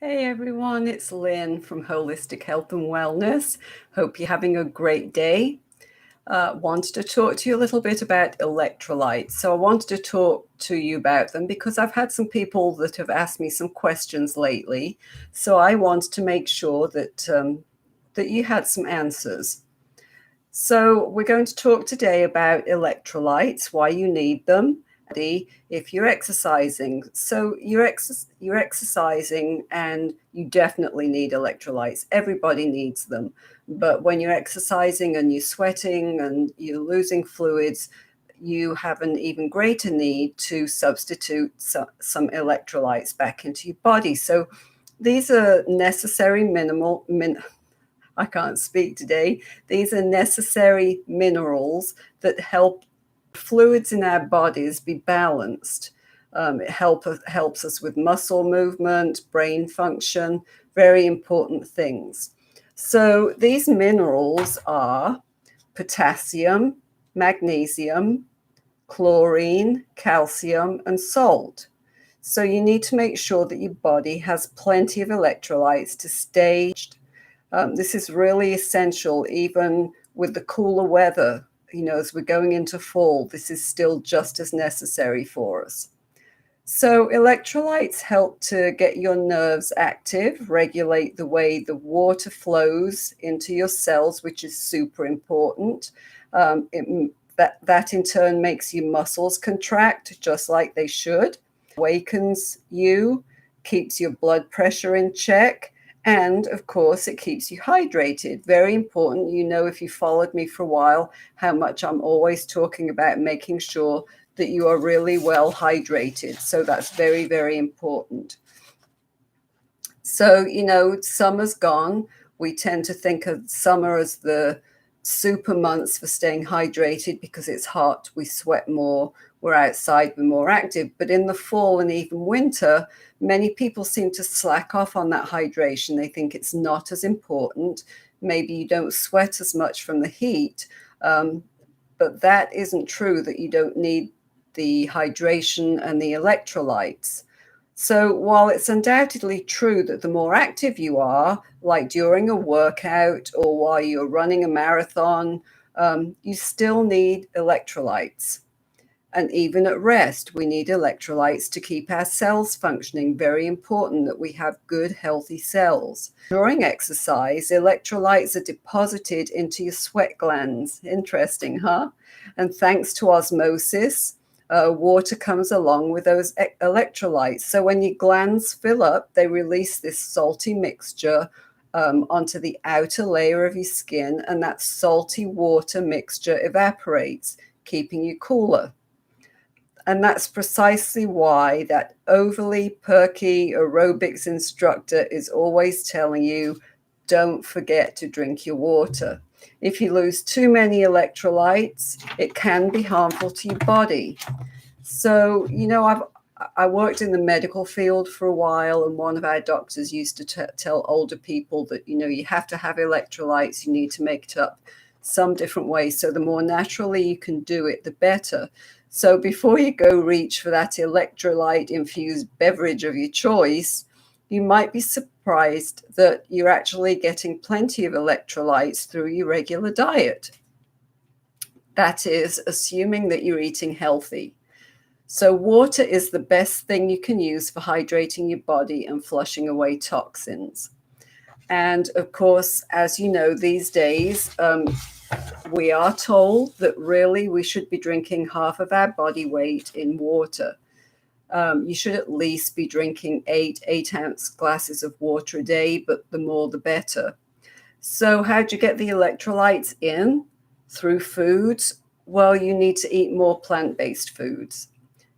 Hey everyone, it's Lynn from Holistic Health and Wellness. Hope you're having a great day. Wanted to talk to you a little bit about electrolytes. So I wanted to talk to you about them because I've had some people that have asked me some questions lately. So I wanted to make sure that you had some answers. So we're going to talk today about electrolytes, why you need them, if you're exercising. So you're exercising and you definitely need electrolytes. Everybody needs them. But when you're exercising and you're sweating and you're losing fluids, you have an even greater need to substitute some electrolytes back into your body. So these are necessary I can't speak today. These are necessary minerals that help fluids in our bodies be balanced. Helps us with muscle movement, brain function, very important things. So these minerals are potassium, magnesium, chlorine, calcium, and salt. So you need to make sure that your body has plenty of electrolytes to stay. This is really essential, even with the cooler weather. As we're going into fall, this is still just as necessary for us. So electrolytes help to get your nerves active, regulate the way the water flows into your cells, which is super important. That in turn makes your muscles contract just like they should, awakens you, keeps your blood pressure in check, and of course, it keeps you hydrated. Very important. If you followed me for a while, how much I'm always talking about making sure that you are really well hydrated. So that's very, very important. So, summer's gone. We tend to think of summer as the super months for staying hydrated because it's hot, we sweat more, we're outside, we're more active. But in the fall and even winter, many people seem to slack off on that hydration. They think it's not as important. Maybe you don't sweat as much from the heat, but that isn't true, that you don't need the hydration and the electrolytes. So while it's undoubtedly true that the more active you are, like during a workout or while you're running a marathon, you still need electrolytes. And even at rest, we need electrolytes to keep our cells functioning. Very important that we have good, healthy cells. During exercise, electrolytes are deposited into your sweat glands. Interesting, huh? And thanks to osmosis, water comes along with those electrolytes. So when your glands fill up, they release this salty mixture onto the outer layer of your skin, and that salty water mixture evaporates, keeping you cooler. And that's precisely why that overly perky aerobics instructor is always telling you, don't forget to drink your water. If you lose too many electrolytes, it can be harmful to your body. So, I worked in the medical field for a while, and one of our doctors used to tell older people that, you have to have electrolytes, you need to make it up some different ways. So the more naturally you can do it, the better. So before you go reach for that electrolyte infused beverage of your choice, you might be surprised that you're actually getting plenty of electrolytes through your regular diet. That is, assuming that you're eating healthy. So water is the best thing you can use for hydrating your body and flushing away toxins. And of course, as you know, these days, we are told that really we should be drinking half of our body weight in water. You should at least be drinking 8-ounce glasses of water a day, but the more the better. So how do you get the electrolytes in? Through foods? Well, you need to eat more plant-based foods.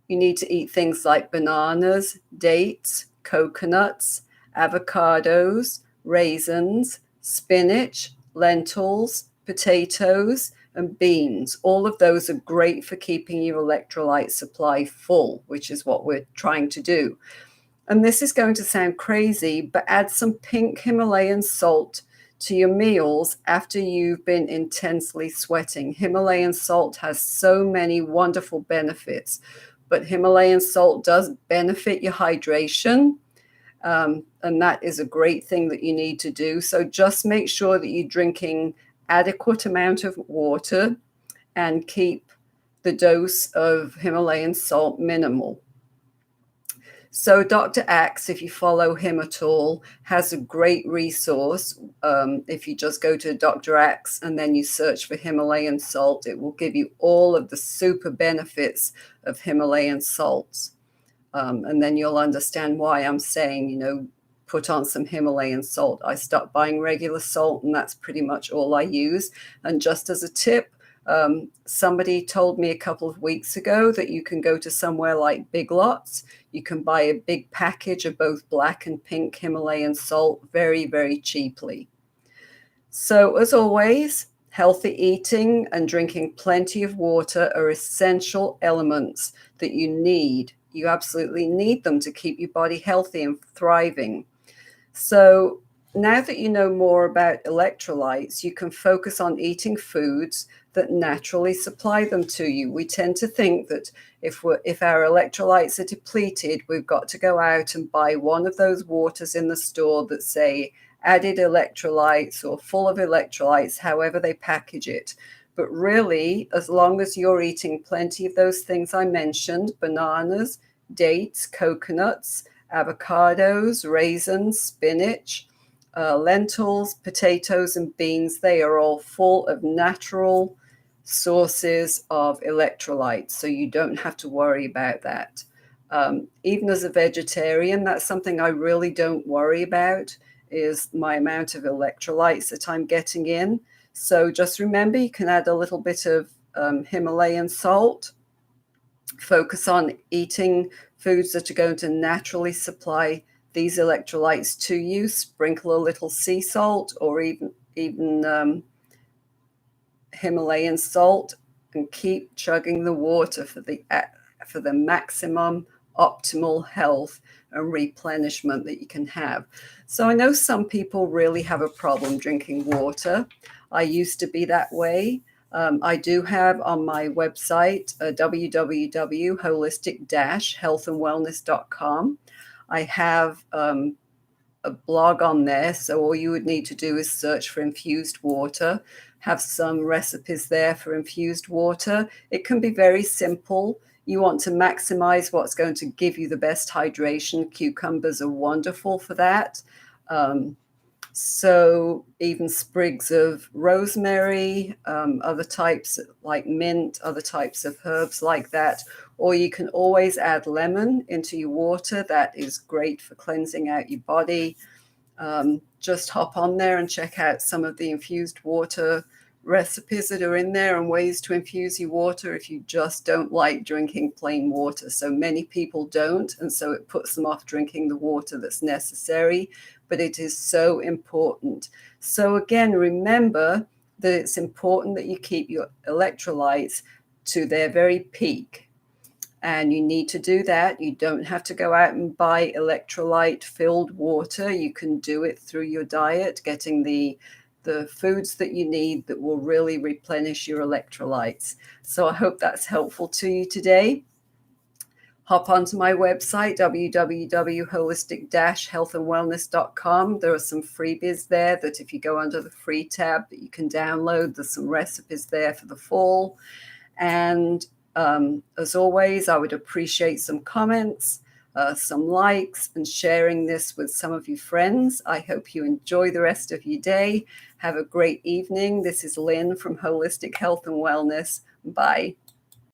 You need to eat things like bananas, dates, coconuts, avocados, raisins, spinach, lentils, potatoes, and beans. All of those are great for keeping your electrolyte supply full, which is what we're trying to do. And this is going to sound crazy, but add some pink Himalayan salt to your meals after you've been intensely sweating. Himalayan salt has so many wonderful benefits, but Himalayan salt does benefit your hydration. And that is a great thing that you need to do. So just make sure that you're drinking adequate amount of water and keep the dose of Himalayan salt minimal. So Dr. Axe, if you follow him at all, has a great resource. If you just go to Dr. Axe and then you search for Himalayan salt, it will give you all of the super benefits of Himalayan salts. And then you'll understand why I'm saying, put on some Himalayan salt. I stopped buying regular salt, and that's pretty much all I use. And just as a tip, somebody told me a couple of weeks ago that you can go to somewhere like Big Lots. You can buy a big package of both black and pink Himalayan salt very, very cheaply. So as always, healthy eating and drinking plenty of water are essential elements that you need. You absolutely need them to keep your body healthy and thriving. So now that you know more about electrolytes, you can focus on eating foods that naturally supply them to you. We tend to think that if our electrolytes are depleted, we've got to go out and buy one of those waters in the store that say added electrolytes or full of electrolytes, however they package it. But really, as long as you're eating plenty of those things I mentioned, bananas, dates, coconuts, avocados, raisins, spinach, lentils, potatoes, and beans, they are all full of natural sources of electrolytes. So you don't have to worry about that. Even as a vegetarian, that's something I really don't worry about, is my amount of electrolytes that I'm getting in. So just remember, you can add a little bit of Himalayan salt. Focus on eating foods that are going to naturally supply these electrolytes to you. Sprinkle a little sea salt or even Himalayan salt, and keep chugging the water for the maximum optimal health and replenishment that you can have. So I know some people really have a problem drinking water. I used to be that way. I do have on my website, www.holistic-healthandwellness.com. I have a blog on there. So all you would need to do is search for infused water, have some recipes there for infused water. It can be very simple. You want to maximize what's going to give you the best hydration. Cucumbers are wonderful for that. So even sprigs of rosemary, other types like mint, other types of herbs like that. Or you can always add lemon into your water. That is great for cleansing out your body. Just hop on there and check out some of the infused water recipes that are in there and ways to infuse your water if you just don't like drinking plain water. So many people don't, and so it puts them off drinking the water that's necessary, but it is so important. So again, remember that it's important that you keep your electrolytes to their very peak. And you need to do that. You don't have to go out and buy electrolyte-filled water. You can do it through your diet, getting the foods that you need that will really replenish your electrolytes. So I hope that's helpful to you today. Hop onto my website, www.holistic-healthandwellness.com. There are some freebies there that if you go under the free tab that you can download. There's some recipes there for the fall. And as always, I would appreciate some comments, some likes, and sharing this with some of your friends. I hope you enjoy the rest of your day. Have a great evening. This is Lynn from Holistic Health and Wellness. Bye.